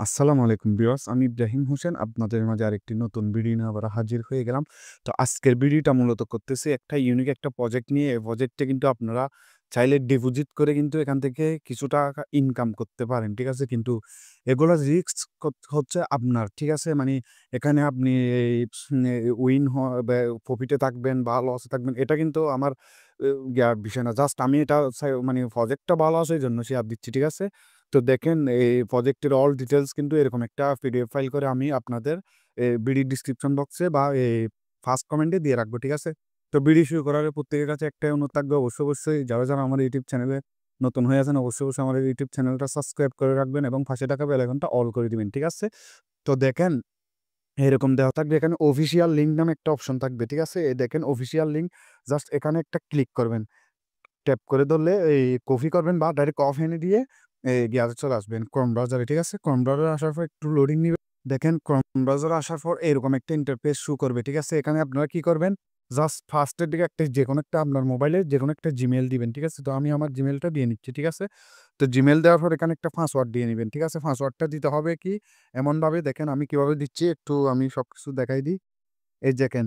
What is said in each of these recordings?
আসসালামু আলাইকুম ভিউয়ার্স, আমি ইব্রাহিম হোসেন আপনাদের মাঝে আরেকটি নতুন ভিডিও নিয়ে আবার হাজির হয়ে গেলাম। তো আজকের ভিডিওটা মূলত করতেছি একটা ইউনিক একটা প্রজেক্ট নিয়ে। এই প্রজেক্টে কিন্তু আপনারা চাইলে ডিপোজিট করে কিন্তু এখান থেকে কিছু টাকা ইনকাম করতে পারেন, ঠিক আছে? কিন্তু এগুলা রিস্ক হচ্ছে আপনার, ঠিক আছে? মানে এখানে আপনি এই উইন বা প্রফিটে থাকবেন বা লসে থাকবেন এটা কিন্তু আমার বিষয় না। জাস্ট আমি এটা মানে প্রজেক্টটা ভালো আছে এইজন্য শেয়ার দিচ্ছি, ঠিক আছে? তো দেখেন এই প্রজেক্টের অল ডিটেইলস কিন্তু এরকম একটা পিডিএফ ফাইল করে আমি আপনাদের ভিডিও ডিসক্রিপশন বক্সে বা ফার্স্ট কমেন্টে দিয়ে রাখবো, ঠিক আছে? তো ভিডিও শুরু করার আগে প্রত্যেকের কাছে একটাই অনুরোধ থাকবে, অবশ্যই যারা আমার ইউটিউব চ্যানেলে নতুন হয়ে আছেন অবশ্যই আমার ইউটিউব চ্যানেলটা সাবস্ক্রাইব করে রাখবেন এবং পাশে থাকা বেল আইকনটা অল করে দিবেন, ঠিক আছে? তো দেখেন এরকম দেওয়া থাকবে, এখানে অফিসিয়াল লিঙ্ক নামে একটা অপশন থাকবে, ঠিক আছে? এই দেখেন অফিসিয়াল লিঙ্ক, জাস্ট এখানে একটা ক্লিক করবেন। ট্যাপ করে ধরলে এই কপি করবেন বা ডাইরেক্ট অফ এনে দিয়ে ইয়াতে চলে আসবেন ক্রোম ব্রাউজারে, ঠিক আছে? ক্রোম ব্রাউজারে আসার পর একটু লোডিং নিবে। দেখেন ক্রোম ব্রাউজারে আসার পর এরকম একটা ইন্টারফেস শো করবে, ঠিক আছে? এখানে আপনারা কি করবেন? জাস্ট ফার্স্টের দিকে একটা যেকোনো একটা আপনার মোবাইলে যেকোনো একটা জিমেইল দিবেন, ঠিক আছে? তো আমি আমার জিমেইলটা দিয়ে নিচ্ছি, ঠিক আছে? তো জিমেইল দেওয়ার পর এখানে একটা পাসওয়ার্ড দিয়ে নিবেন, ঠিক আছে? পাসওয়ার্ডটা দিতে হবে কি এমনভাবে দেখেন আমি কিভাবে দিচ্ছি একটু আমি সবকিছু দেখাই দিই। এই দেখেন,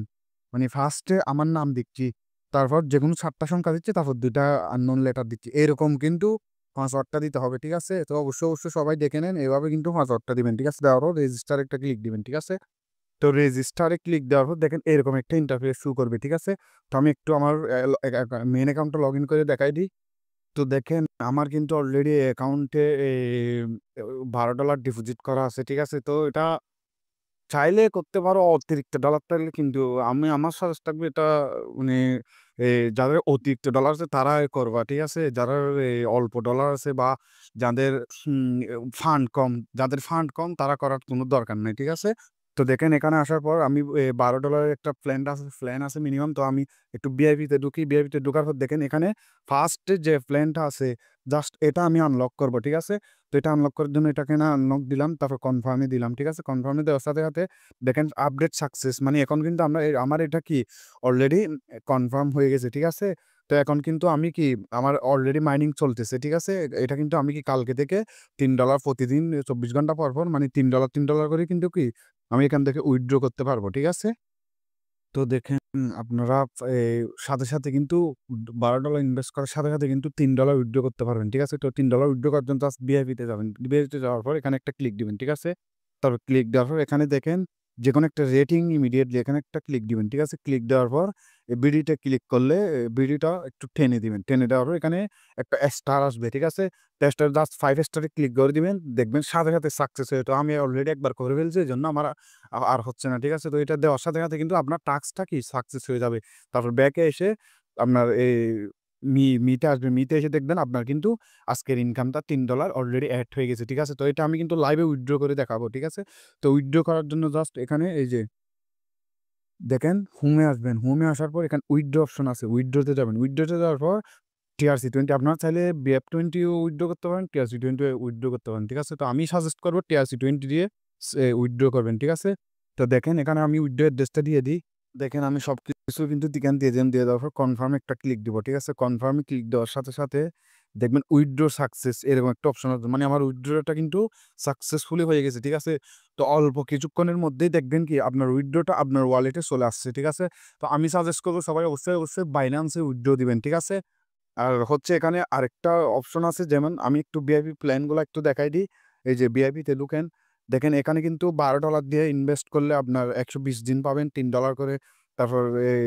মানে ফার্স্টে আমার নাম দিচ্ছি। তারপর যেকোনো ৭ টা সংখ্যা দিচ্ছি, তারপর ২ টা unknown লেটার দিচ্ছি। এরকম কিন্তু পাসওয়ার্ডটা দিতে হবে, ঠিক আছে? তো অবশ্যই সবাই দেখে নেন। এভাবে কিন্তু পাসওয়ার্ডটা দিবেন, ঠিক আছে? দেওয়ার পর রেজিস্টার একটা ক্লিক দিবেন, ঠিক আছে? তো রেজিস্টারে ক্লিক দেওয়ার পর দেখেন এরকম একটা ইন্টারফেস শো করবে, ঠিক আছে? তো আমি একটু আমার মেইন অ্যাকাউন্টটা লগইন করে দেখাই দিই। তো দেখেন আমার কিন্তু অলরেডি অ্যাকাউন্টে $12 ডিপোজিট করা আছে, ঠিক আছে? তো এটা চাইলে করতে পারো অতিরিক্ত ডলার থাকলে, কিন্তু আমার সাজেস্ট থাকবে এটা মানে এ যাদের অতিরিক্ত ডলার আছে তারাই করবা, ঠিক আছে? যারা অল্প ডলার আছে বা যাদের ফান্ড কম, তারা করার কোনো দরকার নাই, ঠিক আছে? তো দেখেন এখানে আসার পর আমি $12 এর একটা প্ল্যান আছে মিনিমাম। তো আমি একটু ভিআইপিতে ঢুকি। ভিআইপিতে ঢোকার পর দেখেন এখানে ফার্স্ট যে প্ল্যানটা আছে জাস্ট এটা আমি আনলক করব, ঠিক আছে? তো এটা আনলক করার জন্য এটাকে না আনলক দিলাম, তারপর কনফার্মে দিলাম, ঠিক আছে? কনফার্মে দেওয়ার সাথে দেখেন আপডেট সাকসেস, মানে এখন কিন্তু আমার এটা কি অলরেডি কনফার্ম হয়ে গেছে, ঠিক আছে? তো এখন কিন্তু আমি কি আমার অলরেডি মাইনিং চলতেছে, ঠিক আছে? এটা কিন্তু আমি কি কালকে থেকে $3 প্রতিদিন ২৪ ঘন্টা পর মানে $3 করে কিন্তু কি আমি এখান থেকে উইথড্র করতে পারবো, ঠিক আছে? তো দেখেন আপনারা সাথে কিন্তু $12 ইনভেস্ট করার সাথে কিন্তু $3 উইথড্র করতে পারবেন, ঠিক আছে? তো $3 উইথড্র করার জন্য জাস্ট ভিআইপিতে যাবেন। ভিআইপিতে যাওয়ার পর এখানে একটা ক্লিক দিবেন, ঠিক আছে? তারপর ক্লিক দেওয়ার পর এখানে দেখেন যেকোনো একটা রেটিং ইমিডিয়েটলি এখানে একটা ক্লিক দিবেন, ঠিক আছে? ক্লিক দেওয়ার পর এই বিডিটা ক্লিক করলে বিডিটা একটু টেনে দিবেন। টেনে দেওয়ার পর এখানে একটা স্টার আসবে, ঠিক আছে? তো স্টার জাস্ট 5 স্টারে ক্লিক করে দিবেন। দেখবেন সাথে সাকসেস হয়ে, তো আমি অলরেডি একবার করে ফেলছি এজন্য আমার আর হচ্ছে না, ঠিক আছে? তো এটা দেওয়ার সাথে কিন্তু আপনার টাস্কটা কি সাকসেস হয়ে যাবে। তারপর ব্যাকে এসে আপনার মিতে আসবে। মিতে এসে দেখবেন আপনার কিন্তু আজকের ইনকামটা $3 অলরেডি এড হয়ে গেছে, ঠিক আছে? তো এটা আমি কিন্তু লাইভে উইথড্র করে দেখাবো, ঠিক আছে? তো উইথড্র করার জন্য জাস্ট এখানে এই যে দেখেন হোমে আসবেন। হোমে আসার পর এখানে উইথড্র অপশন আছে। উইথড্রতে যাবেন। উইথড্রতে যাওয়ার পর TRC20 আপনারা চাইলে BF20 ও উইথড্র করতে পারেন, TRC20 ও উইথড্র করতে পারেন, ঠিক আছে? তো আমি সাজেস্ট করব TRC20 দিয়ে উইথড্র করবেন, ঠিক আছে? তো দেখেন এখানে আমি উইথড্র অ্যাড্রেসটা দিয়ে দিই। দেখেন আমি সবকিছু কিন্তু এখানে দিয়ে দিলাম। দিয়ে দেওয়ার পর কনফার্ম একটা ক্লিক দিব, ঠিক আছে? কনফার্মে ক্লিক দেওয়ার সাথে দেখবেন উইথড্র সাকসেস এরকম একটা অপশন আসবে। মানে আমার উইথড্রটা কিন্তু সাকসেসফুলি হয়ে গেছে, ঠিক আছে? তো অল্প কিছুক্ষণের মধ্যেই দেখবেন কি আপনার উইথড্রটা আপনার ওয়ালেটে চলে আসছে, ঠিক আছে? তো আমি সাজেস্ট করব সবাই অবশ্যই বাইন্যান্সে উইথড্র দিবেন, ঠিক আছে? আর হচ্ছে এখানে আরেকটা অপশন আছে, যেমন আমি একটু ভিআইপি প্ল্যানগুলো একটু দেখাই দিই। এই যে ভিআইপিতে ঢুকেন, দেখেন এখানে কিন্তু $12 দিয়ে ইনভেস্ট করলে আপনার ১২০ দিন পাবেন $3 করে। তারপর এই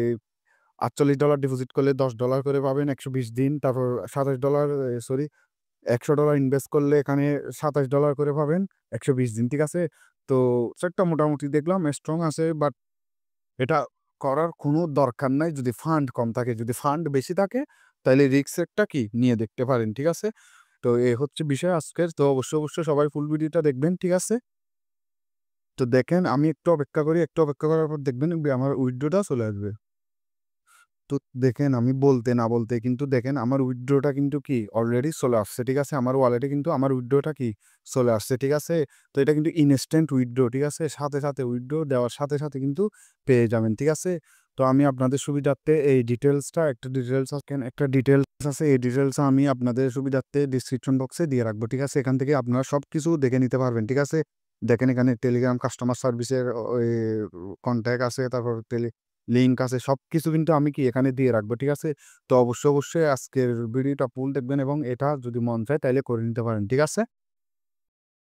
$৪৮ ডিপোজিট করলে $10 করে পাবেন ১২০ দিন। তারপর $২৭ সরি $১০০ ইনভেস্ট করলে এখানে $২৭ করে পাবেন ১২০ দিন, ঠিক আছে? তো সেটটা মোটামুটি দেখলাম স্ট্রং আছে, বাট এটা করার কোনো দরকার নাই যদি ফান্ড কম থাকে। যদি ফান্ড বেশি থাকে তাইলে রিস্কটা কি নিয়ে দেখতে পারেন, ঠিক আছে? তো এ হচ্ছে বিষয় আজকের। তো অবশ্যই সবাই ফুল ভিডিওটা দেখবেন, ঠিক আছে? তো দেখেন আমি একটু অপেক্ষা করি। একটু অপেক্ষা করার পর দেখবেন আমার উইথড্রটা চলে আসবে। তো দেখেন আমি বলতে না বলতে কিন্তু দেখেন আমার উইথড্রটা কিন্তু কি অলরেডি চলে আসছে, ঠিক আছে? আমার ওয়ালেটে কিন্তু আমার উইথড্রটা কি চলে আসছে, ঠিক আছে? তো এটা কিন্তু ইনস্ট্যান্ট উইথড্র, ঠিক আছে? সাথে উইথড্র দেওয়ার সাথে কিন্তু পেয়ে যাবেন, ঠিক আছে? তো আমি আপনাদের সুবিধার্থে এই ডিটেইলসটা একটা ডিটেইলস আছে এই ডিটেইলস আমি আপনাদের সুবিধার্থে ডেসক্রিপশন বক্সে দিয়ে রাখবো। ঠিক আছে? এখান থেকে আপনারা সবকিছু দেখে নিতে পারবেন। ঠিক আছে? দেখেন এখানে টেলিগ্রাম কাস্টমার সার্ভিসের ওই কনট্যাক্ট আছে, তারপর লিঙ্ক আছে। সবকিছু কিন্তু আমি কি এখানে দিয়ে রাখবো। ঠিক আছে? তো অবশ্যই আজকের ভিডিওটা ফুল দেখবেন এবং এটা যদি মন চায় তাইলে করে নিতে পারেন। ঠিক আছে?